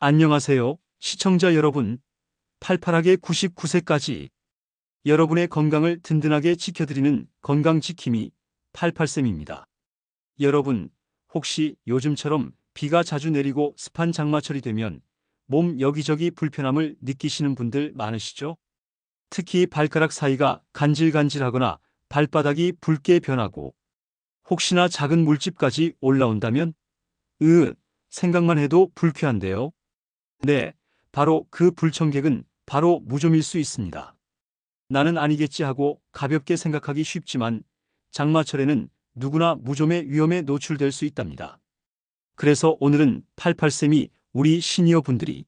안녕하세요, 시청자 여러분. 팔팔하게 99세까지 여러분의 건강을 든든하게 지켜드리는 건강지킴이 88쌤입니다. 여러분, 혹시 요즘처럼 비가 자주 내리고 습한 장마철이 되면 몸 여기저기 불편함을 느끼시는 분들 많으시죠? 특히 발가락 사이가 간질간질하거나 발바닥이 붉게 변하고 혹시나 작은 물집까지 올라온다면 생각만 해도 불쾌한데요. 네, 바로 그 불청객은 바로 무좀일 수 있습니다. 나는 아니겠지 하고 가볍게 생각하기 쉽지만 장마철에는 누구나 무좀의 위험에 노출될 수 있답니다. 그래서 오늘은 88쌤이 우리 시니어 분들이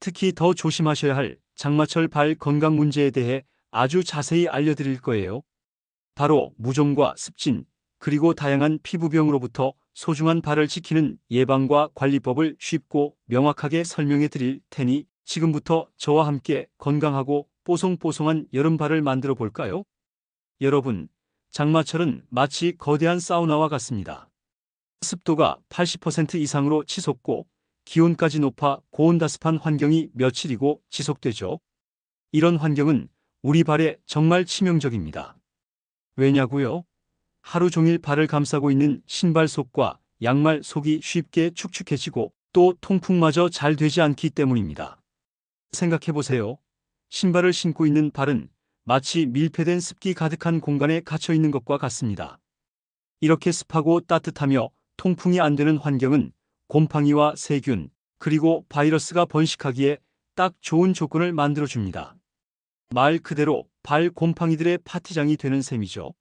특히 더 조심하셔야 할 장마철 발 건강 문제에 대해 아주 자세히 알려드릴 거예요. 바로 무좀과 습진, 그리고 다양한 피부병으로부터 소중한 발을 지키는 예방과 관리법을 쉽고 명확하게 설명해 드릴 테니 지금부터 저와 함께 건강하고 뽀송뽀송한 여름발을 만들어 볼까요? 여러분, 장마철은 마치 거대한 사우나와 같습니다. 습도가 80% 이상으로 치솟고 기온까지 높아 고온다습한 환경이 며칠이고 지속되죠. 이런 환경은 우리 발에 정말 치명적입니다. 왜냐고요? 하루 종일 발을 감싸고 있는 신발 속과 양말 속이 쉽게 축축해지고 또 통풍마저 잘 되지 않기 때문입니다. 생각해보세요. 신발을 신고 있는 발은 마치 밀폐된 습기 가득한 공간에 갇혀 있는 것과 같습니다. 이렇게 습하고 따뜻하며 통풍이 안 되는 환경은 곰팡이와 세균, 그리고 바이러스가 번식하기에 딱 좋은 조건을 만들어줍니다. 말 그대로 발 곰팡이들의 파티장이 되는 셈이죠.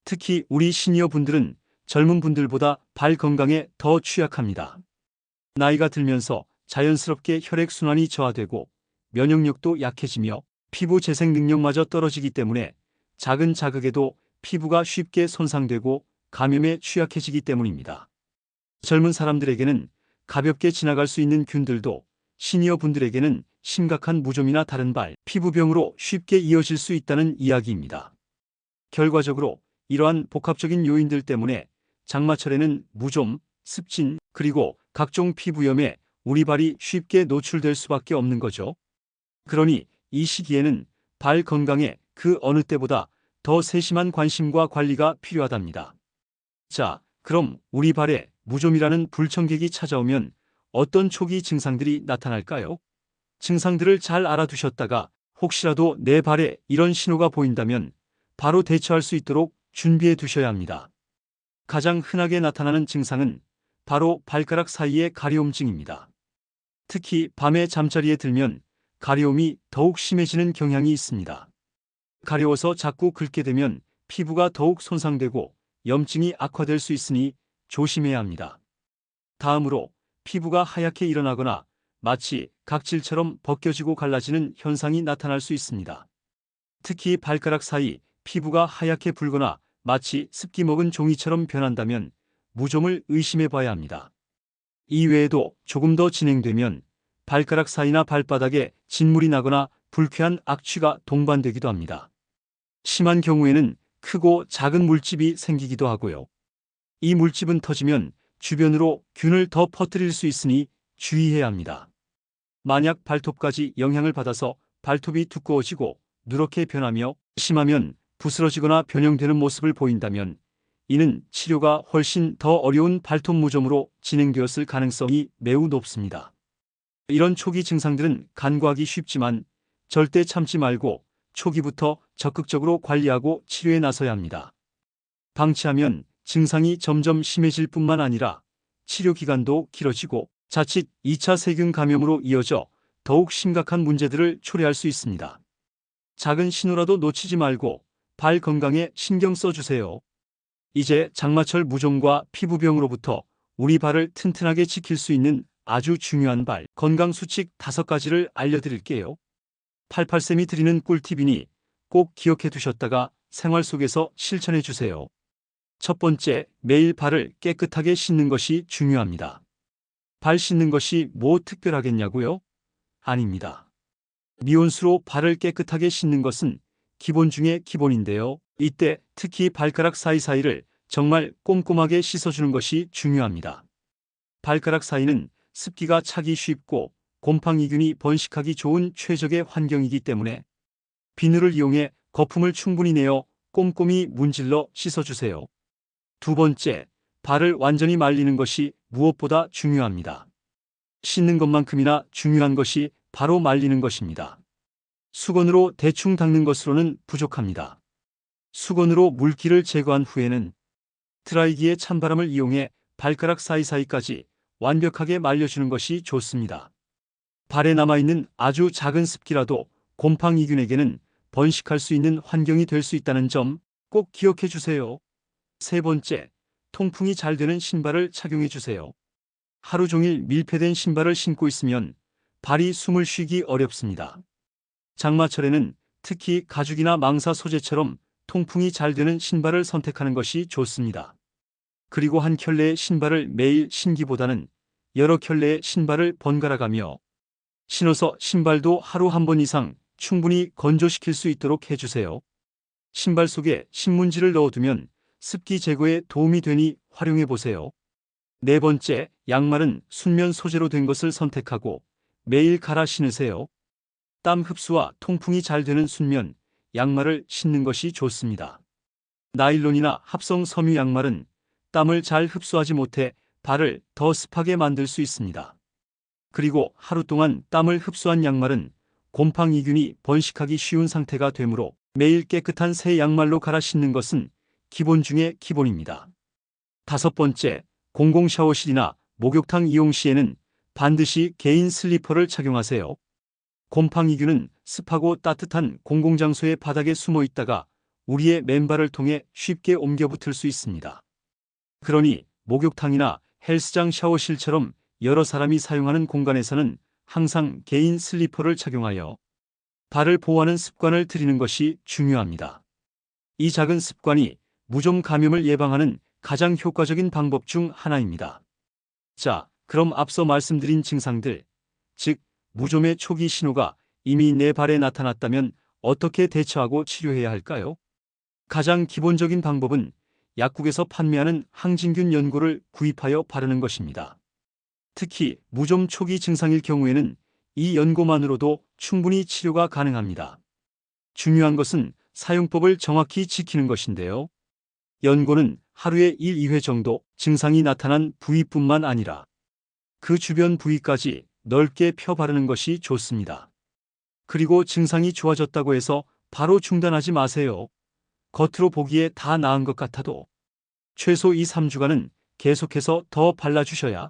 특히 우리 시니어 분들은 젊은 분들보다 발 건강에 더 취약합니다. 나이가 들면서 자연스럽게 혈액순환이 저하되고 면역력도 약해지며 피부 재생 능력마저 떨어지기 때문에 작은 자극에도 피부가 쉽게 손상되고 감염에 취약해지기 때문입니다. 젊은 사람들에게는 가볍게 지나갈 수 있는 균들도 시니어 분들에게는 심각한 무좀이나 다른 발 피부병으로 쉽게 이어질 수 있다는 이야기입니다. 결과적으로 이러한 복합적인 요인들 때문에 장마철에는 무좀, 습진, 그리고 각종 피부염에 우리 발이 쉽게 노출될 수밖에 없는 거죠. 그러니 이 시기에는 발 건강에 그 어느 때보다 더 세심한 관심과 관리가 필요하답니다. 자, 그럼 우리 발에 무좀이라는 불청객이 찾아오면 어떤 초기 증상들이 나타날까요? 증상들을 잘 알아두셨다가 혹시라도 내 발에 이런 신호가 보인다면 바로 대처할 수 있도록 준비해 두셔야 합니다. 가장 흔하게 나타나는 증상은 바로 발가락 사이의 가려움증입니다. 특히 밤에 잠자리에 들면 가려움이 더욱 심해지는 경향이 있습니다. 가려워서 자꾸 긁게 되면 피부가 더욱 손상되고 염증이 악화될 수 있으니 조심해야 합니다. 다음으로 피부가 하얗게 일어나거나 마치 각질처럼 벗겨지고 갈라지는 현상이 나타날 수 있습니다. 특히 발가락 사이 피부가 하얗게 붉거나 마치 습기 먹은 종이처럼 변한다면 무좀을 의심해 봐야 합니다. 이 외에도 조금 더 진행되면 발가락 사이나 발바닥에 진물이 나거나 불쾌한 악취가 동반되기도 합니다. 심한 경우에는 크고 작은 물집이 생기기도 하고요. 이 물집은 터지면 주변으로 균을 더 퍼뜨릴 수 있으니 주의해야 합니다. 만약 발톱까지 영향을 받아서 발톱이 두꺼워지고 누렇게 변하며 심하면 부스러지거나 변형되는 모습을 보인다면 이는 치료가 훨씬 더 어려운 발톱 무좀으로 진행되었을 가능성이 매우 높습니다. 이런 초기 증상들은 간과하기 쉽지만 절대 참지 말고 초기부터 적극적으로 관리하고 치료에 나서야 합니다. 방치하면 증상이 점점 심해질 뿐만 아니라 치료 기간도 길어지고 자칫 2차 세균 감염으로 이어져 더욱 심각한 문제들을 초래할 수 있습니다. 작은 신호라도 놓치지 말고 발 건강에 신경 써주세요. 이제 장마철 무좀과 피부병으로부터 우리 발을 튼튼하게 지킬 수 있는 아주 중요한 발 건강 수칙 5가지를 알려드릴게요. 88쌤이 드리는 꿀팁이니 꼭 기억해 두셨다가 생활 속에서 실천해 주세요. 첫 번째, 매일 발을 깨끗하게 씻는 것이 중요합니다. 발 씻는 것이 뭐 특별하겠냐고요? 아닙니다. 미온수로 발을 깨끗하게 씻는 것은 기본 중에 기본인데요. 이때 특히 발가락 사이사이를 정말 꼼꼼하게 씻어주는 것이 중요합니다. 발가락 사이는 습기가 차기 쉽고 곰팡이균이 번식하기 좋은 최적의 환경이기 때문에 비누를 이용해 거품을 충분히 내어 꼼꼼히 문질러 씻어주세요. 두 번째, 발을 완전히 말리는 것이 무엇보다 중요합니다. 씻는 것만큼이나 중요한 것이 바로 말리는 것입니다. 수건으로 대충 닦는 것으로는 부족합니다. 수건으로 물기를 제거한 후에는 드라이기에 찬바람을 이용해 발가락 사이사이까지 완벽하게 말려주는 것이 좋습니다. 발에 남아있는 아주 작은 습기라도 곰팡이균에게는 번식할 수 있는 환경이 될 수 있다는 점 꼭 기억해 주세요. 세 번째, 통풍이 잘 되는 신발을 착용해 주세요. 하루 종일 밀폐된 신발을 신고 있으면 발이 숨을 쉬기 어렵습니다. 장마철에는 특히 가죽이나 망사 소재처럼 통풍이 잘 되는 신발을 선택하는 것이 좋습니다. 그리고 한 켤레의 신발을 매일 신기보다는 여러 켤레의 신발을 번갈아 가며 신어서 신발도 하루 한 번 이상 충분히 건조시킬 수 있도록 해주세요. 신발 속에 신문지를 넣어두면 습기 제거에 도움이 되니 활용해 보세요. 네 번째, 양말은 순면 소재로 된 것을 선택하고 매일 갈아 신으세요. 땀 흡수와 통풍이 잘 되는 순면 양말을 신는 것이 좋습니다. 나일론이나 합성 섬유 양말은 땀을 잘 흡수하지 못해 발을 더 습하게 만들 수 있습니다. 그리고 하루 동안 땀을 흡수한 양말은 곰팡이균이 번식하기 쉬운 상태가 되므로 매일 깨끗한 새 양말로 갈아 신는 것은 기본 중의 기본입니다. 다섯 번째, 공공 샤워실이나 목욕탕 이용 시에는 반드시 개인 슬리퍼를 착용하세요. 곰팡이균은 습하고 따뜻한 공공장소의 바닥에 숨어 있다가 우리의 맨발을 통해 쉽게 옮겨 붙을 수 있습니다. 그러니 목욕탕이나 헬스장 샤워실처럼 여러 사람이 사용하는 공간에서는 항상 개인 슬리퍼를 착용하여 발을 보호하는 습관을 들이는 것이 중요합니다. 이 작은 습관이 무좀 감염을 예방하는 가장 효과적인 방법 중 하나입니다. 자, 그럼 앞서 말씀드린 증상들, 즉 무좀의 초기 신호가 이미 내 발에 나타났다면 어떻게 대처하고 치료해야 할까요? 가장 기본적인 방법은 약국에서 판매하는 항진균 연고를 구입하여 바르는 것입니다. 특히 무좀 초기 증상일 경우에는 이 연고만으로도 충분히 치료가 가능합니다. 중요한 것은 사용법을 정확히 지키는 것인데요. 연고는 하루에 1, 2회 정도 증상이 나타난 부위뿐만 아니라 그 주변 부위까지 넓게 펴 바르는 것이 좋습니다. 그리고 증상이 좋아졌다고 해서 바로 중단하지 마세요. 겉으로 보기에 다 나은 것 같아도 최소 2, 3주간은 계속해서 더 발라주셔야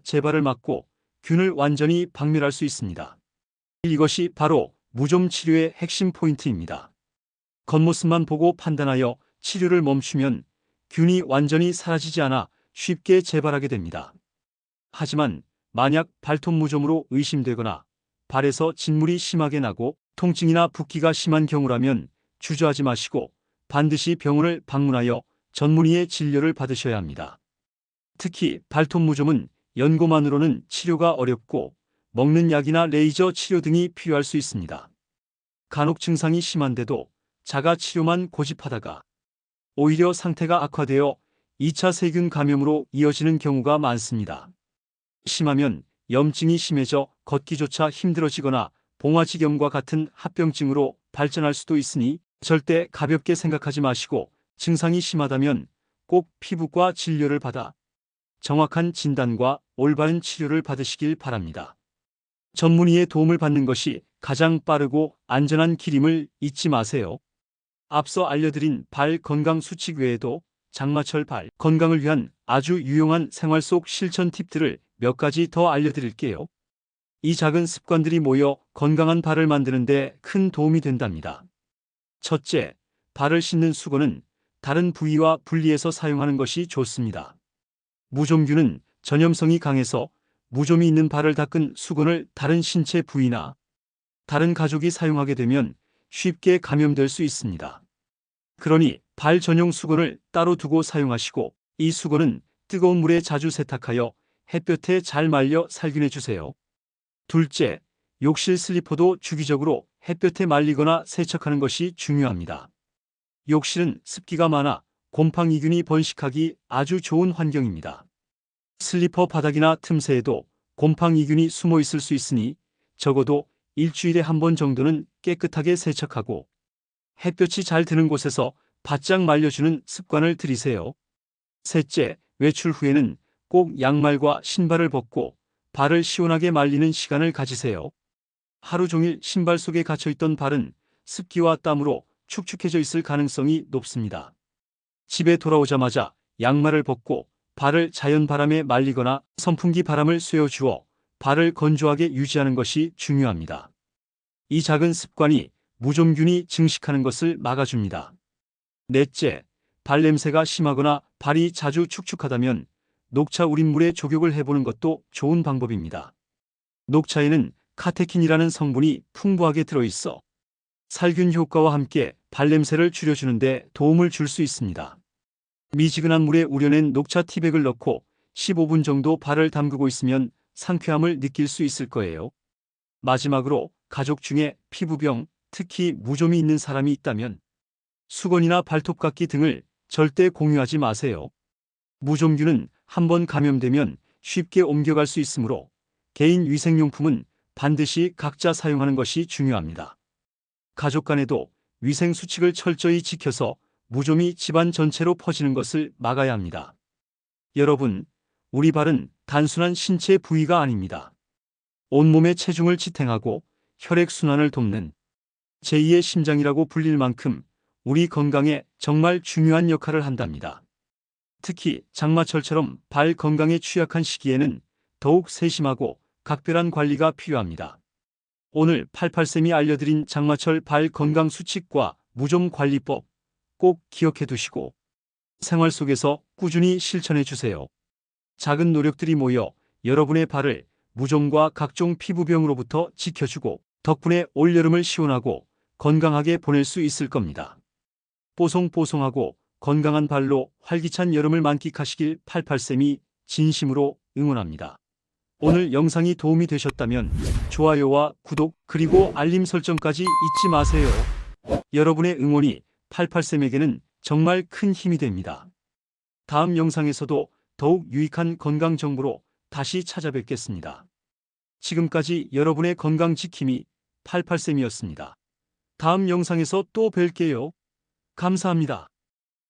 재발을 막고 균을 완전히 박멸할 수 있습니다. 이것이 바로 무좀 치료의 핵심 포인트입니다. 겉모습만 보고 판단하여 치료를 멈추면 균이 완전히 사라지지 않아 쉽게 재발하게 됩니다. 하지만 만약 발톱 무좀으로 의심되거나 발에서 진물이 심하게 나고 통증이나 붓기가 심한 경우라면 주저하지 마시고 반드시 병원을 방문하여 전문의의 진료를 받으셔야 합니다. 특히 발톱 무좀은 연고만으로는 치료가 어렵고 먹는 약이나 레이저 치료 등이 필요할 수 있습니다. 간혹 증상이 심한데도 자가 치료만 고집하다가 오히려 상태가 악화되어 2차 세균 감염으로 이어지는 경우가 많습니다. 심하면 염증이 심해져 걷기조차 힘들어지거나 봉화지겸과 같은 합병증으로 발전할 수도 있으니 절대 가볍게 생각하지 마시고 증상이 심하다면 꼭 피부과 진료를 받아 정확한 진단과 올바른 치료를 받으시길 바랍니다. 전문의의 도움을 받는 것이 가장 빠르고 안전한 길임을 잊지 마세요. 앞서 알려드린 발 건강 수칙 외에도 장마철 발 건강을 위한 아주 유용한 생활 속 실천 팁들을 몇 가지 더 알려드릴게요. 이 작은 습관들이 모여 건강한 발을 만드는 데 큰 도움이 된답니다. 첫째, 발을 씻는 수건은 다른 부위와 분리해서 사용하는 것이 좋습니다. 무좀균은 전염성이 강해서 무좀이 있는 발을 닦은 수건을 다른 신체 부위나 다른 가족이 사용하게 되면 쉽게 감염될 수 있습니다. 그러니 발 전용 수건을 따로 두고 사용하시고 이 수건은 뜨거운 물에 자주 세탁하여 햇볕에 잘 말려 살균해 주세요. 둘째, 욕실 슬리퍼도 주기적으로 햇볕에 말리거나 세척하는 것이 중요합니다. 욕실은 습기가 많아 곰팡이균이 번식하기 아주 좋은 환경입니다. 슬리퍼 바닥이나 틈새에도 곰팡이균이 숨어 있을 수 있으니 적어도 일주일에 한 번 정도는 깨끗하게 세척하고 햇볕이 잘 드는 곳에서 바짝 말려주는 습관을 들이세요. 셋째, 외출 후에는 꼭 양말과 신발을 벗고 발을 시원하게 말리는 시간을 가지세요. 하루 종일 신발 속에 갇혀있던 발은 습기와 땀으로 축축해져 있을 가능성이 높습니다. 집에 돌아오자마자 양말을 벗고 발을 자연 바람에 말리거나 선풍기 바람을 쐬어주어 발을 건조하게 유지하는 것이 중요합니다. 이 작은 습관이 무좀균이 증식하는 것을 막아줍니다. 넷째, 발냄새가 심하거나 발이 자주 축축하다면 녹차 우린물에 조격을 해보는 것도 좋은 방법입니다. 녹차에는 카테킨이라는 성분이 풍부하게 들어있어 살균 효과와 함께 발냄새를 줄여주는 데 도움을 줄 수 있습니다. 미지근한 물에 우려낸 녹차 티백을 넣고 15분 정도 발을 담그고 있으면 상쾌함을 느낄 수 있을 거예요. 마지막으로 가족 중에 피부병, 특히 무좀이 있는 사람이 있다면 수건이나 발톱깎이 등을 절대 공유하지 마세요. 무좀균은 한번 감염되면 쉽게 옮겨갈 수 있으므로 개인 위생용품은 반드시 각자 사용하는 것이 중요합니다. 가족 간에도 위생 수칙을 철저히 지켜서 무좀이 집안 전체로 퍼지는 것을 막아야 합니다. 여러분, 우리 발은 단순한 신체 부위가 아닙니다. 온몸의 체중을 지탱하고 혈액순환을 돕는 제2의 심장이라고 불릴 만큼 우리 건강에 정말 중요한 역할을 한답니다. 특히 장마철처럼 발 건강에 취약한 시기에는 더욱 세심하고 각별한 관리가 필요합니다. 오늘 88쌤이 알려드린 장마철 발 건강 수칙과 무좀 관리법 꼭 기억해 두시고 생활 속에서 꾸준히 실천해 주세요. 작은 노력들이 모여 여러분의 발을 무좀과 각종 피부병으로부터 지켜주고 덕분에 올여름을 시원하고 건강하게 보낼 수 있을 겁니다. 뽀송뽀송하고 건강한 발로 활기찬 여름을 만끽하시길 88쌤이 진심으로 응원합니다. 오늘 영상이 도움이 되셨다면 좋아요와 구독 그리고 알림 설정까지 잊지 마세요. 여러분의 응원이 88쌤에게는 정말 큰 힘이 됩니다. 다음 영상에서도 더욱 유익한 건강 정보로 다시 찾아뵙겠습니다. 지금까지 여러분의 건강 지킴이 88쌤이었습니다. 다음 영상에서 또 뵐게요. 감사합니다.